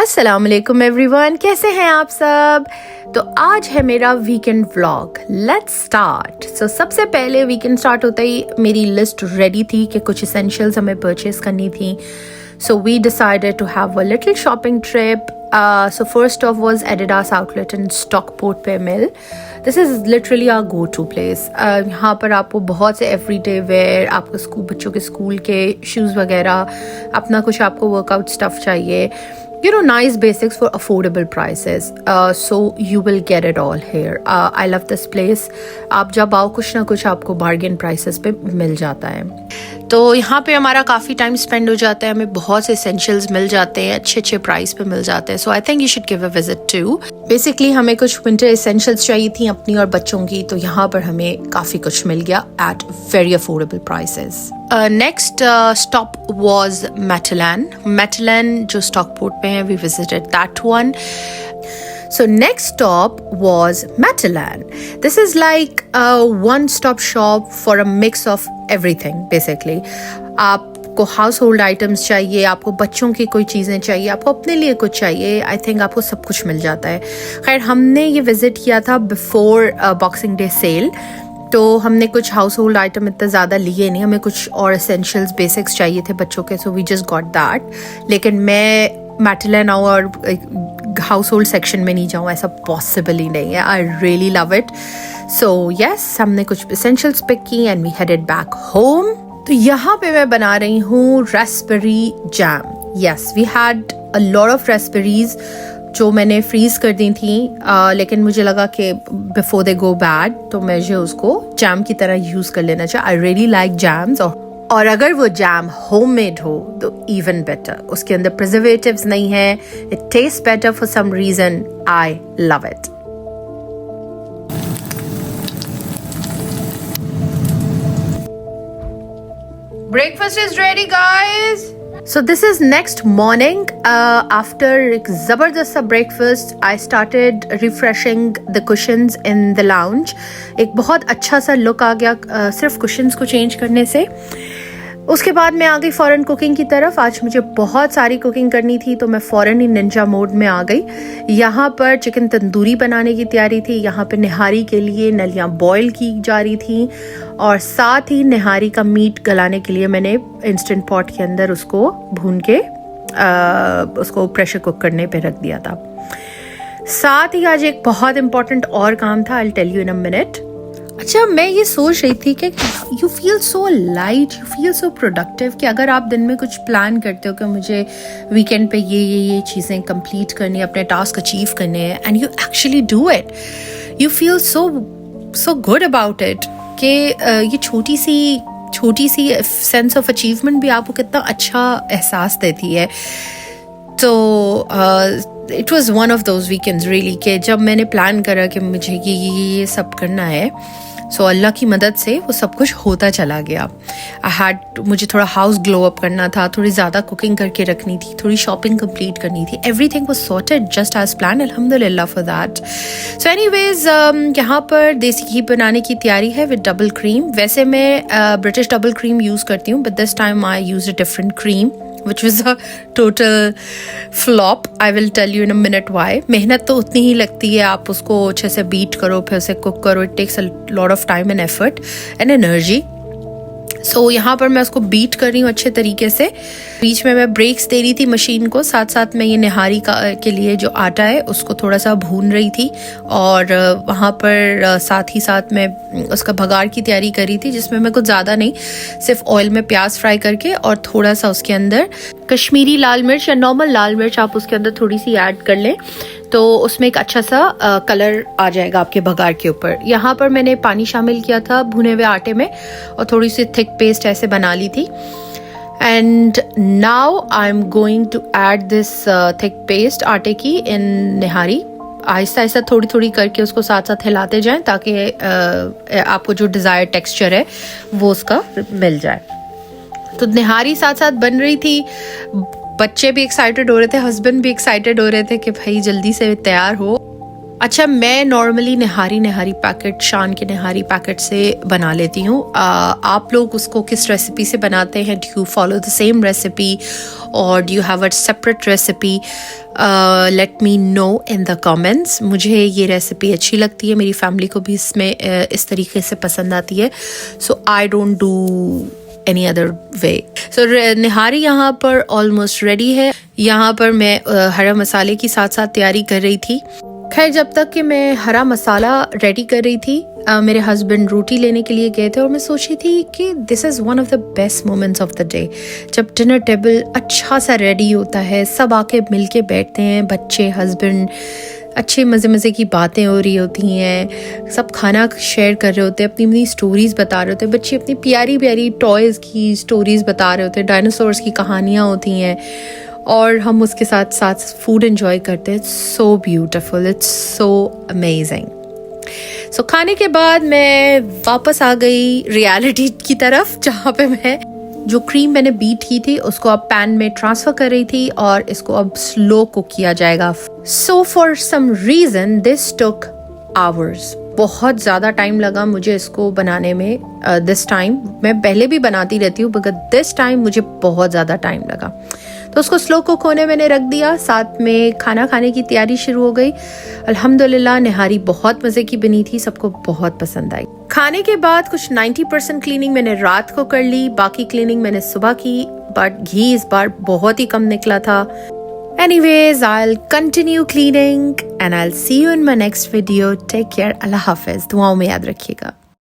अस्सलाम वालेकुम एवरीवन, कैसे हैं आप सब। तो आज है मेरा वीकेंड व्लॉग। Let's start. सबसे पहले वीकेंड स्टार्ट होता ही मेरी लिस्ट रेडी थी कि कुछ एसेंशियल्स हमें परचेज करनी थी। So we decided to have a little shopping trip. So first off was Adidas outlet in Stockport पे Mill. This is literally our go-to place. यहाँ पर आपको बहुत से everyday wear, आपको बच्चों के स्कूल के शूज़ वगैरह, अपना कुछ आपको वर्कआउट स्टफ चाहिए, you know, nice basics for affordable prices. So you will get it all here. I love this place. आप जब आओ कुछ ना कुछ आपको bargain prices पे मिल जाता है. तो यहाँ पे हमारा काफ़ी टाइम स्पेंड हो जाता है, हमें बहुत से एसेंशियल्स मिल जाते हैं, अच्छे अच्छे प्राइस पे मिल जाते हैं. So I think you should give a visit to. Basically हमें कुछ विंटर एसेंशियल्स चाहिए थी अपनी और बच्चों की, तो यहाँ पर हमें काफ़ी कुछ मिल गया at very affordable prices. Next stop was Matalan जो स्टॉकपोर्ट पे है. We visited that one. So next stop was Metalland. This is like a one-stop shop for a mix of everything basically. आपको हाउस होल्ड आइटम्स चाहिए, आपको बच्चों की कोई चीज़ें चाहिए, आपको अपने लिए कुछ चाहिए, आई थिंक आपको सब कुछ मिल जाता है. खैर हमने ये विज़िट किया था बिफोर बॉक्सिंग डे सेल, तो हमने कुछ हाउस होल्ड आइटम इतने ज़्यादा लिए नहीं, हमें कुछ और एसेंशियल्स बेसिक्स चाहिए थे बच्चों के. So we just got that. लेकिन मैं मेटलैंड आऊँ और हाउस होल्ड सेक्शन में नहीं जाऊँ, ऐसा पॉसिबल ही नहीं है. I really love it. So yes, हमने कुछ एसेंशियल्स पिक की and we headed back home. तो यहाँ पे मैं बना रही हूँ raspberry jam. Yes, we had a lot of raspberries जो मैंने फ्रीज कर दी थी, लेकिन मुझे लगा कि बिफोर दे गो बैड तो मुझे उसको जैम की तरह यूज़ कर लेना चाहिए. I really like jams. और अगर वो जैम होममेड हो तो इवन बेटर. उसके अंदर प्रिजर्वेटिव्स नहीं है. It taste better for some reason. I love it. Breakfast is ready, guys. So this is next morning. After एक ज़बरदस्त सा breakfast, I started refreshing the cushions in the lounge. एक बहुत अच्छा सा look आ गया सिर्फ cushions को change करने से. उसके बाद मैं आ गई फ़ौरन कुकिंग की तरफ. आज मुझे बहुत सारी कुकिंग करनी थी तो मैं फ़ौरन ही निंजा मोड में आ गई. यहाँ पर चिकन तंदूरी बनाने की तैयारी थी. यहाँ पर निहारी के लिए नलियाँ बॉयल की जा रही थी और साथ ही निहारी का मीट गलाने के लिए मैंने इंस्टेंट पॉट के अंदर उसको भून के उसको प्रेशर कुक करने पे रख दिया था. साथ ही आज एक बहुत इम्पॉर्टेंट और काम था. I tell you in a minute. अच्छा, मैं ये सोच रही थी कि you feel so light, you feel so productive कि अगर आप दिन में कुछ प्लान करते हो कि मुझे वीकेंड पे ये चीज़ें कंप्लीट करनी है, अपने टास्क अचीव करने हैं, and you actually do it, you feel so good about it कि ये छोटी सी सेंस ऑफ अचीवमेंट भी आपको कितना अच्छा एहसास देती है. तो it was one of those weekends really कि जब मैंने प्लान करा कि मुझे ये सब करना है, सो अल्लाह की मदद से वो सब कुछ होता चला गया. मुझे थोड़ा हाउस ग्लो अप करना था, थोड़ी ज़्यादा कुकिंग करके रखनी थी, थोड़ी शॉपिंग कंप्लीट करनी थी. Everything was sorted just as plan. अल्हम्दुलिल्लाह फॉर दैट. सो एनीवेज, यहाँ पर देसी घी बनाने की तैयारी है विद डबल क्रीम. वैसे मैं ब्रिटिश डबल क्रीम यूज़ करती हूँ, but this time I use a different cream which was a total flop. I will tell you in a minute why. मेहनत तो उतनी ही लगती है. आप उसको अच्छे से बीट करो, फिर उसे कुक करो. It takes a lot of time and effort and energy. सो यहाँ पर मैं उसको बीट कर रही हूँ अच्छे तरीके से. बीच में मैं ब्रेक्स दे रही थी मशीन को. साथ साथ मैं ये निहारी के लिए जो आटा है उसको थोड़ा सा भून रही थी, और वहाँ पर साथ ही साथ मैं उसका भगार की तैयारी कर रही थी, जिसमें मैं कुछ ज़्यादा नहीं, सिर्फ ऑयल में प्याज फ्राई करके और थोड़ा सा उसके अंदर कश्मीरी लाल मिर्च या नॉर्मल लाल मिर्च आप उसके अंदर थोड़ी सी ऐड कर लें, तो उसमें एक अच्छा सा कलर आ जाएगा आपके भगार के ऊपर. यहाँ पर मैंने पानी शामिल किया था भुने हुए आटे में और थोड़ी सी थिक पेस्ट ऐसे बना ली थी. And now I am going to add this thick paste आटे की इन निहारी. आहिस्ता आहिस्ता थोड़ी थोड़ी करके उसको साथ साथ हिलाते जाएं ताकि आपको जो डिज़ायर टेक्सचर है वो उसका मिल जाए. तो निहारी साथ साथ बन रही थी. बच्चे भी एक्साइटेड हो रहे थे, हस्बैंड भी एक्साइटेड हो रहे थे कि भाई जल्दी से तैयार हो. अच्छा, मैं नॉर्मली निहारी पैकेट, शान के निहारी पैकेट से बना लेती हूँ। आप लोग उसको किस रेसिपी से बनाते हैं? Do you follow the same recipe और do you have a separate recipe? Let me know in the comments. मुझे ये रेसिपी अच्छी लगती है, मेरी फैमिली को भी इसमें इस तरीके से पसंद आती है। So I don't do any other way. So nihari यहाँ पर ऑलमोस्ट रेडी है। यहाँ पर मैं हरा मसाले की साथ साथ तैयारी कर रही थी। खैर, जब तक कि मैं हरा मसाला रेडी कर रही थी, मेरे हस्बैंड रोटी लेने के लिए गए थे और मैं सोच रही थी कि this is one of the best moments of the day, जब डिनर टेबल अच्छा सा रेडी होता है, सब आके मिल के बैठते हैं, बच्चे, हस्बैंड, अच्छे मज़े मज़े की बातें हो रही होती हैं, सब खाना शेयर कर रहे होते हैं, अपनी अपनी स्टोरीज़ बता रहे होते हैं, बच्चे अपनी प्यारी प्यारी टॉयज़ की स्टोरीज़ बता रहे होते हैं, डायनासोर्स की कहानियाँ होती हैं और हम उसके साथ साथ फूड एंजॉय करते हैं। So beautiful, it's so amazing. So खाने के बाद मैं वापस आ गई रियलिटी की तरफ, जहाँ पे मैं जो क्रीम मैंने बीट की थी उसको अब पैन में ट्रांसफ़र कर रही थी और इसको अब स्लो कुक किया जाएगा। So for some reason this took hours. बहुत ज़्यादा टाइम लगा मुझे इसको बनाने में। दिस टाइम मैं पहले भी बनाती रहती हूँ, बट दिस टाइम मुझे बहुत ज़्यादा टाइम लगा। तो उसको स्लो कुक होने मैंने रख दिया, साथ में खाना खाने की तैयारी शुरू हो गई। अल्हम्दुलिल्लाह निहारी बहुत मज़े की बनी थी, सबको बहुत पसंद आई। खाने के बाद कुछ 90% क्लीनिंग मैंने रात को कर ली, बाकी क्लीनिंग मैंने सुबह की, बट घी इस बार बहुत ही कम निकला था। Anyways, I'll continue cleaning and I'll see you in my next video. Take care. Allah Hafiz. दुआओं में याद रखिएगा।